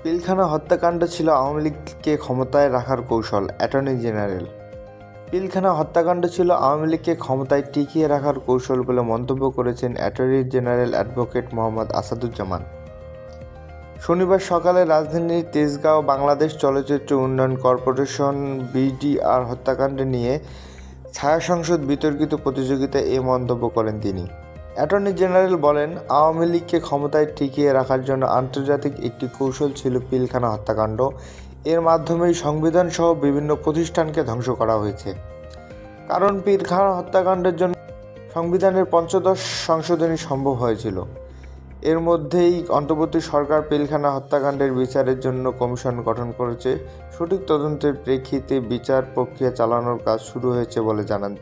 পিলখানা হত্যাকাণ্ড ছিল আওয়ামী লীগকে ক্ষমতায় রাখার কৌশল। Attorney general. পিলখানা হত্যাকাণ্ড ছিল আওয়ামী লীগকে ক্ষমতায় টিকিয়ে রাখার কৌশল বলে মন্তব্য করেছেন attorney general advocate Mohammad Asaduzzaman. শনিবার সকালে রাজধানীর তেজগাঁও বাংলাদেশ চলচ্চিত্র উন্নয়ন কর্পোরেশন বিডিআর হত্যাকাণ্ড নিয়ে ছায়া সংসদ বিতর্কিত প্রতিযোগিতায় এ মন্তব্য করেন তিনি। অ্যাটর্নি জেনারেল বলেন, আওয়ামী লীগকে ক্ষমতায় টিকিয়ে রাখার জন্য আন্তর্জাতিক একটি কৌশল ছিল পিলখানা হত্যাকাণ্ড। এর মাধ্যমেই সংবিধানসহ বিভিন্ন প্রতিষ্ঠানকে ধ্বংস করা হয়েছে। কারণ পিলখানা হত্যাকাণ্ডের জন্য সংবিধানের ৫ম সংশোধনী সম্ভব হয়েছিল। এর মধ্যেই অন্তর্বর্তী সরকার পিলখানা হত্যাকাণ্ডের বিচারের জন্য কমিশন গঠন করেছে। সঠিক তদন্তের প্রেক্ষিতে বিচার প্রক্রিয়া চালানোর কাজ শুরু হয়েছে বলে জানান